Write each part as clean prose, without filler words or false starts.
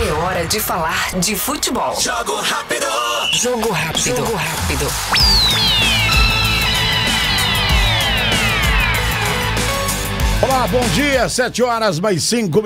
É hora de falar de futebol. Jogo rápido! Jogo rápido. Jogo rápido. Olá, bom dia, 7h mais 5.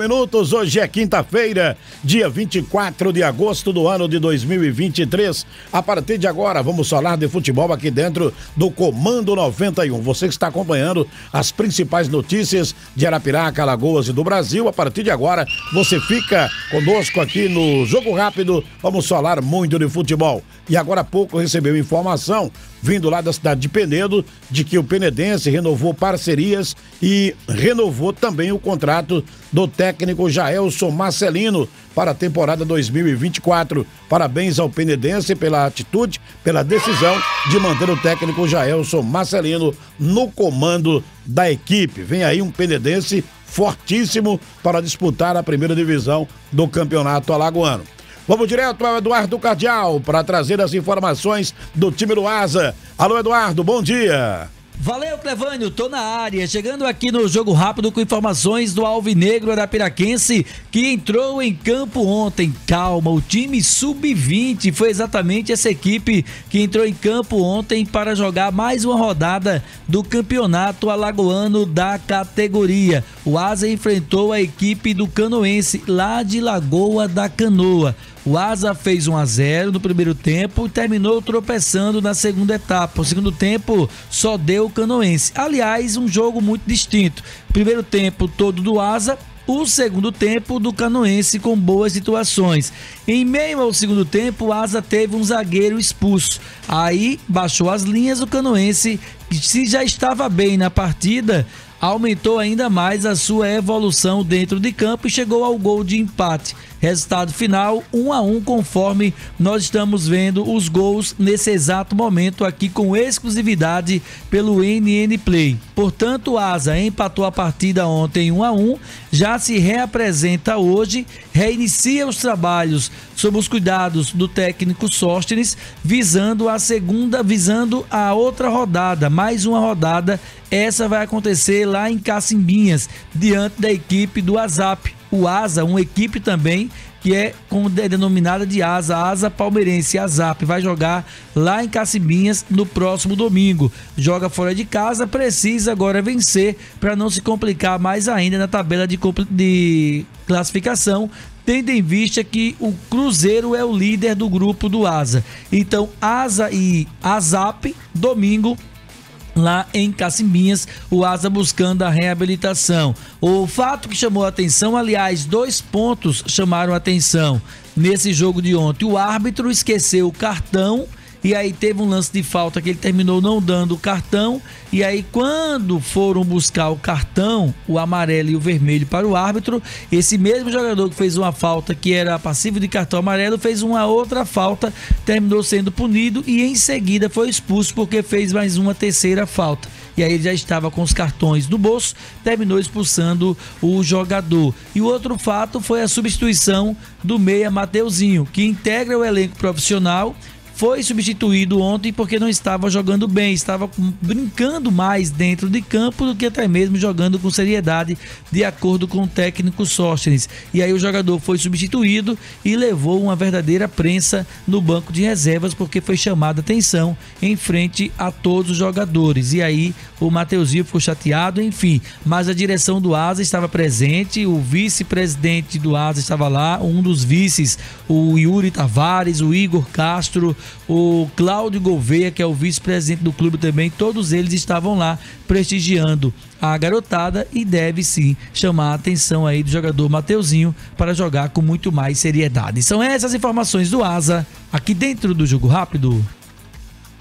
Hoje é quinta-feira, dia 24 de agosto do ano de 2023. A partir de agora, vamos falar de futebol aqui dentro do Comando 91. Você que está acompanhando as principais notícias de Arapiraca, Alagoas e do Brasil. A partir de agora, você fica conosco aqui no Jogo Rápido. Vamos falar muito de futebol. E agora há pouco recebeu informação, vindo lá da cidade de Penedo, de que o penedense renovou parcerias e renovou também o contrato do técnico Jaelson Marcelino para a temporada 2024. Parabéns ao penedense pela atitude, pela decisão de manter o técnico Jaelson Marcelino no comando da equipe. Vem aí um penedense fortíssimo para disputar a primeira divisão do campeonato alagoano. Vamos direto ao Eduardo Cardial para trazer as informações do time do Asa. Alô, Eduardo, bom dia. Valeu, Clevânio, tô na área, chegando aqui no Jogo Rápido com informações do Alvinegro Arapiraquense, que entrou em campo ontem. Calma, o time Sub-20 foi exatamente essa equipe que entrou em campo ontem para jogar mais uma rodada do campeonato alagoano da categoria. O Asa enfrentou a equipe do Canoense, lá de Lagoa da Canoa. O Asa fez 1-0 no primeiro tempo e terminou tropeçando na segunda etapa. O segundo tempo só deu o Canoense. Aliás, um jogo muito distinto. Primeiro tempo todo do Asa, o segundo tempo do Canoense com boas situações. Em meio ao segundo tempo, o Asa teve um zagueiro expulso. Aí baixou as linhas, o Canoense, que se já estava bem na partida, aumentou ainda mais a sua evolução dentro de campo e chegou ao gol de empate. Resultado final, 1-1, conforme nós estamos vendo os gols nesse exato momento aqui com exclusividade pelo NN Play. Portanto, o Asa empatou a partida ontem 1-1, já se reapresenta hoje, reinicia os trabalhos sob os cuidados do técnico Sóstenes, visando a outra rodada, mais uma rodada. Essa vai acontecer lá em Cacimbinhas, diante da equipe do ASAP. O Asa, uma equipe também que é denominada de Asa Palmeirense. ASAP vai jogar lá em Cacimbinhas no próximo domingo. Joga fora de casa, precisa agora vencer para não se complicar mais ainda na tabela de classificação, tendo em vista que o Cruzeiro é o líder do grupo do Asa. Então, Asa e ASAP, domingo, lá em Cacimbinhas, o Asa buscando a reabilitação. O fato que chamou a atenção, aliás, 2 pontos chamaram a atenção nesse jogo de ontem. O árbitro esqueceu o cartão e aí teve um lance de falta que ele terminou não dando o cartão, e aí quando foram buscar o cartão, o amarelo e o vermelho para o árbitro, esse mesmo jogador que fez uma falta que era passivo de cartão amarelo, fez uma outra falta, terminou sendo punido e em seguida foi expulso porque fez mais uma terceira falta. E aí ele já estava com os cartões no bolso, terminou expulsando o jogador. E o outro fato foi a substituição do meia Mateuzinho, que integra o elenco profissional. Foi substituído ontem porque não estava jogando bem, estava brincando mais dentro de campo do que até mesmo jogando com seriedade, de acordo com o técnico Sóstenes. E aí o jogador foi substituído e levou uma verdadeira prensa no banco de reservas, porque foi chamada atenção em frente a todos os jogadores. E aí o Mateuzinho ficou chateado, enfim. Mas a direção do Asa estava presente, o vice-presidente do Asa estava lá, um dos vices, o Yuri Tavares, o Igor Castro, o Cláudio Gouveia, que é o vice-presidente do clube também. Todos eles estavam lá prestigiando a garotada e deve sim chamar a atenção aí do jogador Mateuzinho para jogar com muito mais seriedade. São essas informações do Asa aqui dentro do Jogo Rápido.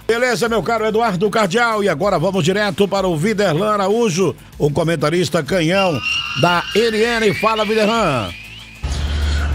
Beleza, meu caro Eduardo Cardial, e agora vamos direto para o Viderlan Araújo, o comentarista canhão da NN. Fala, Viderlan.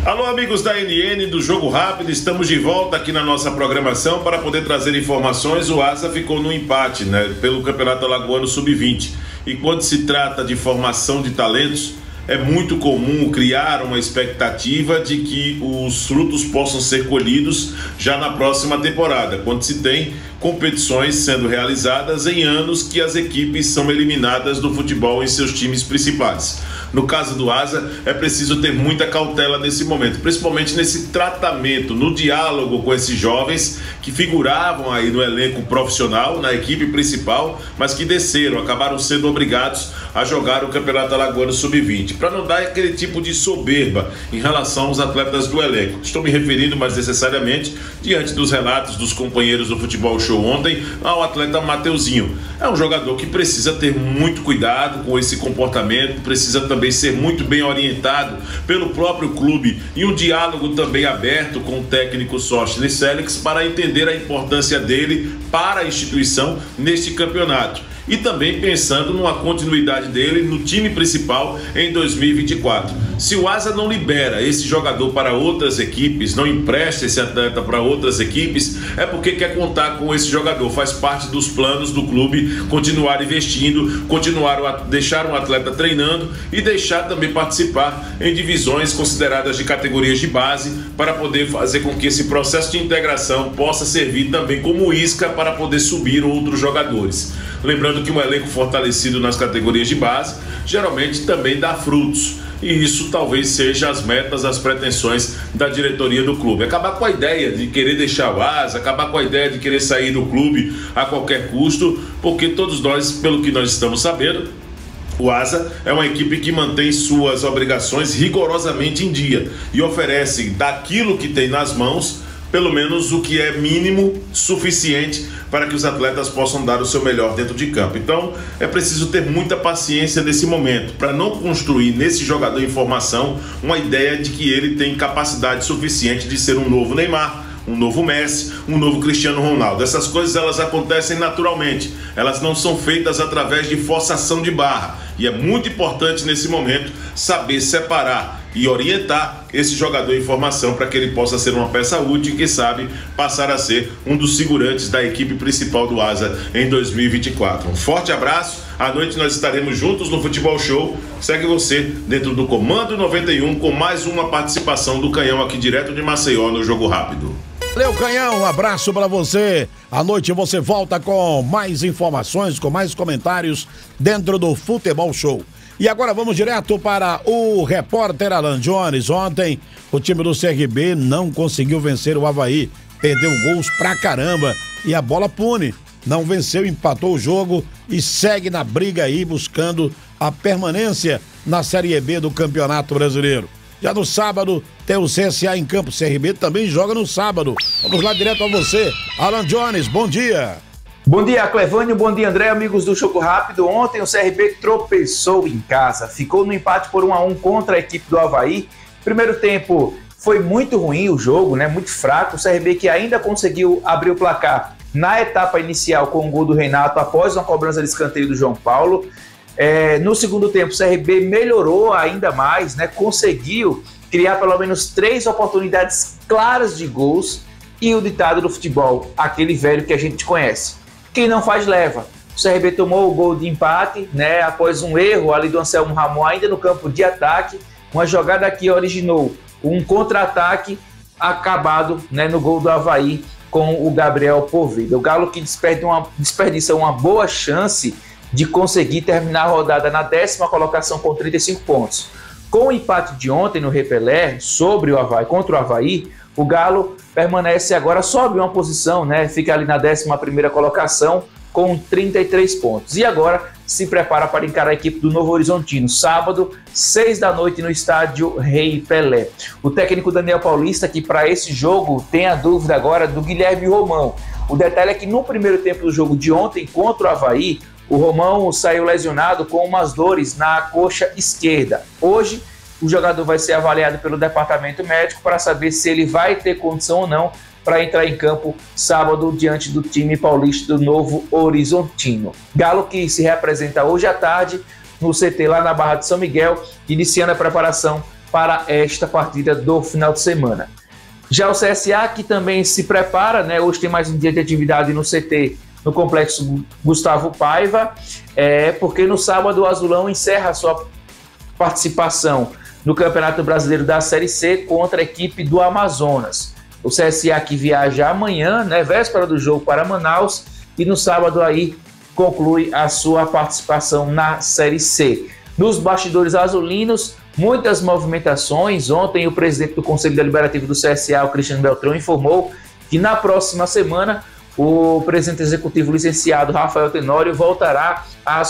Alô, amigos da NN do Jogo Rápido, estamos de volta aqui na nossa programação para poder trazer informações. O Asa ficou no empate, né, pelo Campeonato Alagoano Sub-20. E quando se trata de formação de talentos, é muito comum criar uma expectativa de que os frutos possam ser colhidos já na próxima temporada, quando se tem competições sendo realizadas em anos que as equipes são eliminadas do futebol em seus times principais. No caso do Asa, é preciso ter muita cautela nesse momento, principalmente nesse tratamento, no diálogo com esses jovens que figuravam aí no elenco profissional, na equipe principal, mas que desceram, acabaram sendo obrigados a jogar o Campeonato Alagoano Sub-20, para não dar aquele tipo de soberba em relação aos atletas do elenco. Estou me referindo mais necessariamente, diante dos relatos dos companheiros do Futebol Show ontem, ao atleta Mateuzinho. É um jogador que precisa ter muito cuidado com esse comportamento, precisa também ser muito bem orientado pelo próprio clube e um diálogo também aberto com o técnico Sóstenes Sélix para entender a importância dele para a instituição neste campeonato. E também pensando numa continuidade dele no time principal em 2024. Se o Asa não libera esse jogador para outras equipes, não empresta esse atleta para outras equipes, é porque quer contar com esse jogador. Faz parte dos planos do clube continuar investindo, deixar um atleta treinando e deixar também participar em divisões consideradas de categorias de base, para poder fazer com que esse processo de integração possa servir também como isca para poder subir outros jogadores. Lembrando que um elenco fortalecido nas categorias de base geralmente também dá frutos. E isso talvez seja as metas, as pretensões da diretoria do clube. Acabar com a ideia de querer deixar o Asa, acabar com a ideia de querer sair do clube a qualquer custo, porque todos nós, pelo que nós estamos sabendo, o Asa é uma equipe que mantém suas obrigações rigorosamente em dia e oferece daquilo que tem nas mãos pelo menos o que é mínimo suficiente para que os atletas possam dar o seu melhor dentro de campo. Então é preciso ter muita paciência nesse momento, para não construir nesse jogador em formação uma ideia de que ele tem capacidade suficiente de ser um novo Neymar, um novo Messi, um novo Cristiano Ronaldo. Essas coisas elas acontecem naturalmente, elas não são feitas através de forçação de barra, e é muito importante nesse momento saber separar e orientar esse jogador em formação para que ele possa ser uma peça útil e, quem sabe, passar a ser um dos segurantes da equipe principal do Asa em 2024. Um forte abraço, à noite nós estaremos juntos no Futebol Show. Segue você dentro do Comando 91 com mais uma participação do Canhão aqui direto de Maceió no Jogo Rápido. Valeu, Canhão, um abraço pra você. À noite você volta com mais informações, com mais comentários dentro do Futebol Show. E agora vamos direto para o repórter Alan Jones. Ontem o time do CRB não conseguiu vencer o Avaí, perdeu gols pra caramba e a bola pune. Não venceu, empatou o jogo e segue na briga aí buscando a permanência na Série B do Campeonato Brasileiro. Já no sábado tem o CSA em campo, o CRB também joga no sábado. Vamos lá direto a você, Alan Jones, bom dia. Bom dia, Clevânio, bom dia, André, amigos do Jogo Rápido. Ontem o CRB tropeçou em casa, ficou no empate por 1-1 contra a equipe do Avaí. Primeiro tempo foi muito ruim o jogo, né? Muito fraco. O CRB que ainda conseguiu abrir o placar na etapa inicial com o gol do Renato após uma cobrança de escanteio do João Paulo. No segundo tempo, o CRB melhorou ainda mais, né? Conseguiu criar pelo menos 3 oportunidades claras de gols e o ditado do futebol, aquele velho que a gente conhece. Quem não faz, leva. O CRB tomou o gol de empate, né? Após um erro ali do Anselmo Ramon ainda no campo de ataque, uma jogada que originou um contra-ataque acabado, né, no gol do Avaí com o Gabriel Poveda. O Galo que desperdiça uma boa chance de conseguir terminar a rodada na 10ª colocação com 35 pontos. Com o empate de ontem no Repelé sobre o Avaí, contra o Avaí, o Galo permanece agora, sobe uma posição, né? Fica ali na 11ª colocação com 33 pontos. E agora se prepara para encarar a equipe do Novo Horizontino, sábado, 6 da noite no estádio Rei Pelé. O técnico Daniel Paulista, que para esse jogo tem a dúvida agora do Guilherme Romão. O detalhe é que no primeiro tempo do jogo de ontem contra o Avaí, o Romão saiu lesionado com umas dores na coxa esquerda. Hoje, o jogador vai ser avaliado pelo departamento médico para saber se ele vai ter condição ou não para entrar em campo sábado diante do time paulista do Novo Horizontino. Galo que se representa hoje à tarde no CT lá na Barra de São Miguel, iniciando a preparação para esta partida do final de semana. Já o CSA que também se prepara, né? Hoje tem mais um dia de atividade no CT, no Complexo Gustavo Paiva, porque no sábado o Azulão encerra a sua participação no Campeonato Brasileiro da Série C contra a equipe do Amazonas. O CSA que viaja amanhã, né, véspera do jogo, para Manaus, e no sábado aí conclui a sua participação na Série C. Nos bastidores azulinos, muitas movimentações. Ontem o presidente do Conselho Deliberativo do CSA, o Cristiano Beltrão, informou que na próxima semana o presidente executivo licenciado Rafael Tenório voltará a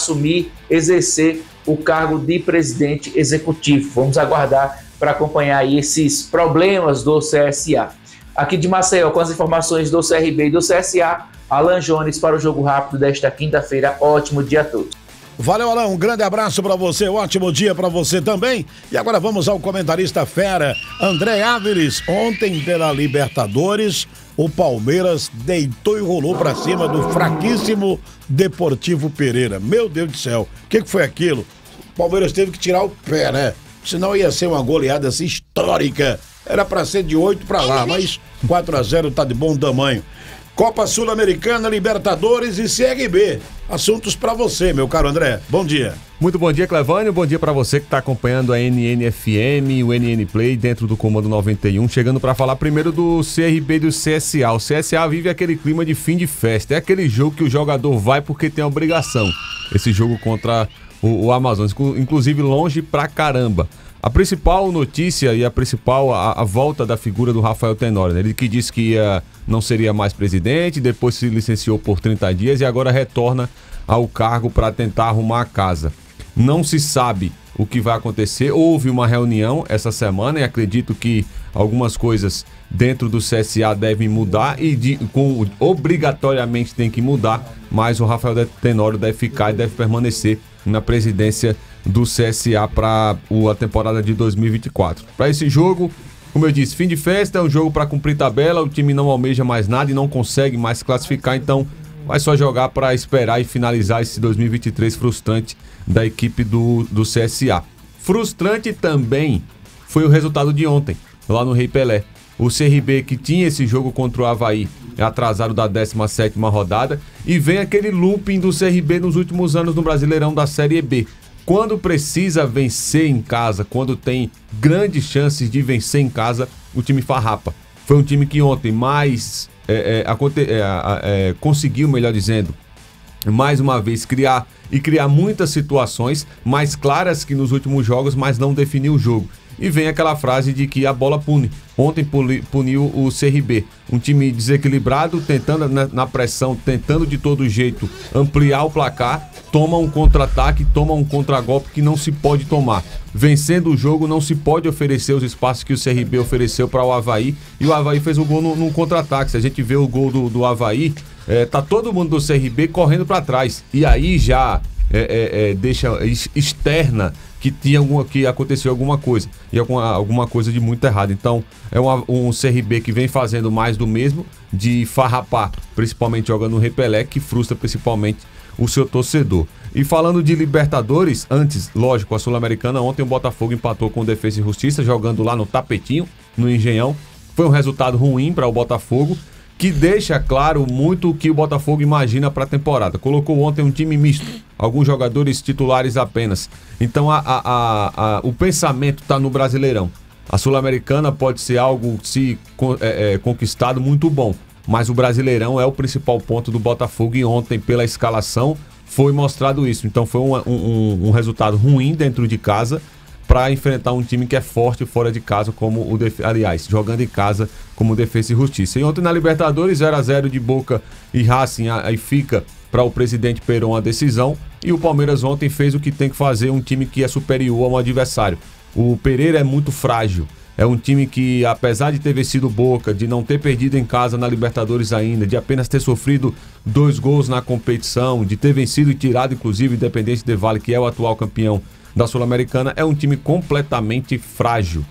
exercer o cargo de presidente executivo. Vamos aguardar para acompanhar aí esses problemas do CSA. Aqui de Maceió, com as informações do CRB e do CSA, Alan Jones para o Jogo Rápido desta quinta-feira. Ótimo dia a todos. Valeu, Alan, um grande abraço para você, ótimo dia para você também. E agora vamos ao comentarista fera, André Áviles. Ontem pela Libertadores, o Palmeiras deitou e rolou para cima do fraquíssimo Deportivo Pereira. Meu Deus do céu, o que foi aquilo? O Palmeiras teve que tirar o pé, né? Senão ia ser uma goleada assim histórica. Era para ser de 8 para lá, mas 4-0 tá de bom tamanho. Copa Sul-Americana, Libertadores e CRB. Assuntos para você, meu caro André. Bom dia. Muito bom dia, Clevânio. Bom dia para você que está acompanhando a NNFM, o NN Play, dentro do Comando 91. Chegando para falar primeiro do CRB e do CSA. O CSA vive aquele clima de fim de festa. É aquele jogo que o jogador vai porque tem a obrigação. Esse jogo contra o Amazonas, inclusive longe pra caramba. A principal notícia e a volta da figura do Rafael Tenório, né? Ele que disse que não seria mais presidente, depois se licenciou por 30 dias e agora retorna ao cargo para tentar arrumar a casa. Não se sabe o que vai acontecer. Houve uma reunião essa semana e acredito que algumas coisas dentro do CSA devem mudar e obrigatoriamente tem que mudar, mas o Rafael Tenório deve ficar e deve permanecer na presidência do CSA para a temporada de 2024. Para esse jogo, como eu disse, fim de festa, é um jogo para cumprir tabela, o time não almeja mais nada e não consegue mais classificar, então vai só jogar para esperar e finalizar esse 2023 frustrante da equipe do CSA. Frustrante também foi o resultado de ontem, lá no Rei Pelé. O CRB, que tinha esse jogo contra o Avaí, é atrasado da 17ª rodada, e vem aquele looping do CRB nos últimos anos no Brasileirão da Série B. Quando precisa vencer em casa, quando tem grandes chances de vencer em casa, o time farrapa. Foi um time que ontem conseguiu, melhor dizendo, mais uma vez criar muitas situações mais claras que nos últimos jogos, mas não definiu o jogo. E vem aquela frase de que a bola pune. Ontem puniu o CRB. Um time desequilibrado, tentando na pressão, tentando de todo jeito ampliar o placar, toma um contra-ataque, toma um contragolpe que não se pode tomar. Vencendo o jogo, não se pode oferecer os espaços que o CRB ofereceu para o Avaí. E o Avaí fez o gol num contra-ataque. Se a gente vê o gol do Avaí, tá todo mundo do CRB correndo para trás. E aí já deixa externa que aconteceu alguma coisa, e alguma coisa de muito errado. Então é um CRB que vem fazendo mais do mesmo, de farrapar, principalmente jogando no Repelé, que frustra principalmente o seu torcedor. E falando de Libertadores, antes, lógico, a Sul-Americana, ontem o Botafogo empatou com o Defensa e Justiça, jogando lá no Tapetinho, no Engenhão. Foi um resultado ruim para o Botafogo, que deixa claro muito o que o Botafogo imagina para a temporada. Colocou ontem um time misto, alguns jogadores titulares apenas. Então o pensamento está no Brasileirão. A Sul-Americana pode ser algo conquistado muito bom, mas o Brasileirão é o principal ponto do Botafogo e ontem, pela escalação, foi mostrado isso. Então foi um resultado ruim dentro de casa para enfrentar um time que é forte fora de casa, jogando em casa como Defensa e Justiça. E ontem na Libertadores, 0-0 de Boca e Racing, aí fica para o presidente Peron a decisão, e o Palmeiras ontem fez o que tem que fazer, um time que é superior a um adversário. O Pereira é muito frágil, é um time que, apesar de ter vencido Boca, de não ter perdido em casa na Libertadores ainda, de apenas ter sofrido 2 gols na competição, de ter vencido e tirado inclusive o Independente Del Valle, que é o atual campeão da Sul-Americana, é um time completamente frágil.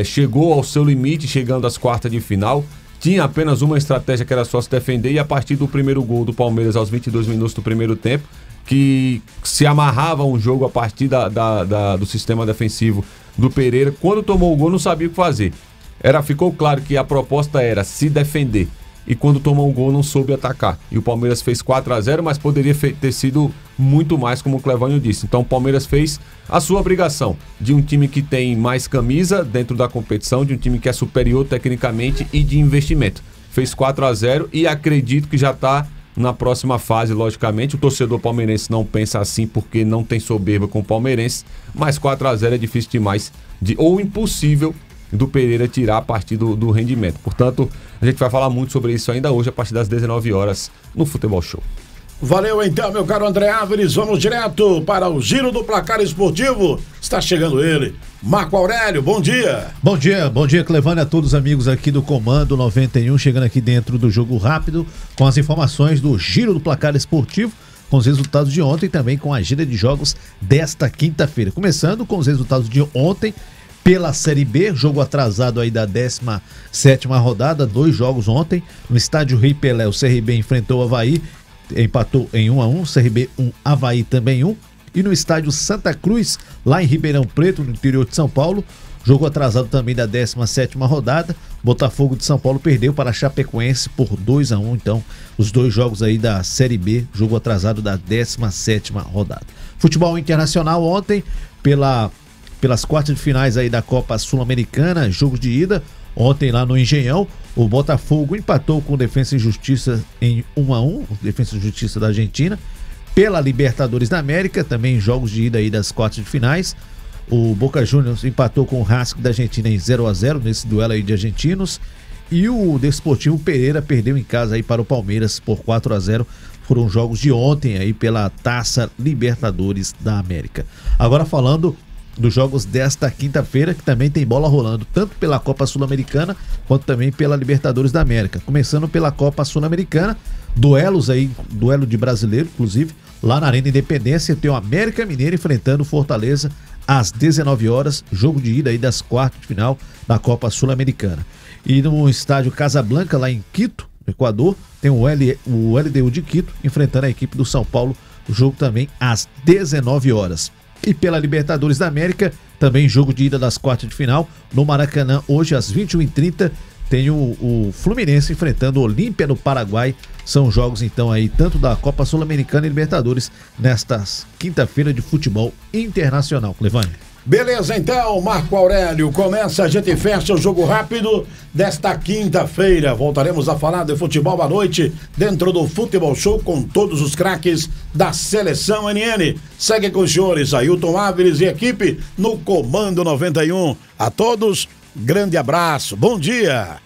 Chegou ao seu limite, chegando às quartas de final, tinha apenas uma estratégia que era só se defender, e a partir do primeiro gol do Palmeiras aos 22 minutos do primeiro tempo, que se amarrava um jogo a partir do sistema defensivo do Pereira, quando tomou o gol não sabia o que fazer. Ficou claro que a proposta era se defender, e quando tomou o gol não soube atacar. E o Palmeiras fez 4-0, mas poderia ter sido muito mais, como o Clevânio disse. Então o Palmeiras fez a sua obrigação, de um time que tem mais camisa dentro da competição, de um time que é superior tecnicamente e de investimento. Fez 4-0 e acredito que já está na próxima fase, logicamente. O torcedor palmeirense não pensa assim porque não tem soberba com o palmeirense, mas 4-0 é difícil demais, ou impossível do Pereira tirar a partir do rendimento. Portanto, a gente vai falar muito sobre isso ainda hoje, a partir das 19 horas, no Futebol Show. Valeu então, meu caro André Áviles. Vamos direto para o Giro do Placar Esportivo. Está chegando ele, Marco Aurélio. Bom dia. Bom dia, Clevane, a todos os amigos aqui do Comando 91, chegando aqui dentro do Jogo Rápido com as informações do Giro do Placar Esportivo, com os resultados de ontem e também com a agenda de jogos desta quinta-feira. Começando com os resultados de ontem pela Série B, jogo atrasado aí da 17ª rodada, 2 jogos ontem. No estádio Rei Pelé, o CRB enfrentou o Avaí, empatou em 1-1, CRB 1, Avaí também 1. E no estádio Santa Cruz, lá em Ribeirão Preto, no interior de São Paulo, jogo atrasado também da 17ª rodada, Botafogo de São Paulo perdeu para a Chapecoense por 2-1. Então, os 2 jogos aí da Série B, jogo atrasado da 17ª rodada. Futebol internacional ontem, pelas quartas de finais aí da Copa Sul-Americana, jogos de ida. Ontem lá no Engenhão, o Botafogo empatou com o Defensa e Justiça em 1-1, Defensa e Justiça da Argentina. Pela Libertadores da América, também jogos de ida aí das quartas de finais. O Boca Juniors empatou com o Racing da Argentina em 0-0 nesse duelo aí de argentinos. E o Desportivo Pereira perdeu em casa aí para o Palmeiras por 4-0. Foram jogos de ontem aí pela Taça Libertadores da América. Agora falando dos jogos desta quinta-feira, que também tem bola rolando, tanto pela Copa Sul-Americana, quanto também pela Libertadores da América. Começando pela Copa Sul-Americana, duelos aí, duelo de brasileiro, inclusive, lá na Arena Independência, tem o América Mineiro enfrentando o Fortaleza às 19 horas, jogo de ida aí das quartas de final da Copa Sul-Americana. E no estádio Casablanca, lá em Quito, no Equador, tem o LDU de Quito enfrentando a equipe do São Paulo, o jogo também às 19 horas. E pela Libertadores da América, também jogo de ida das quartas de final, no Maracanã, hoje às 21h30, tem o Fluminense enfrentando o Olímpia no Paraguai. São jogos então aí, tanto da Copa Sul-Americana e Libertadores, nesta quinta-feira de futebol internacional. Clevane. Beleza, então, Marco Aurélio, começa, a gente fecha o Jogo Rápido desta quinta-feira. Voltaremos a falar de futebol à noite dentro do Futebol Show com todos os craques da Seleção NN. Segue com os senhores Ailton Áviles e equipe no Comando 91. A todos, grande abraço, bom dia.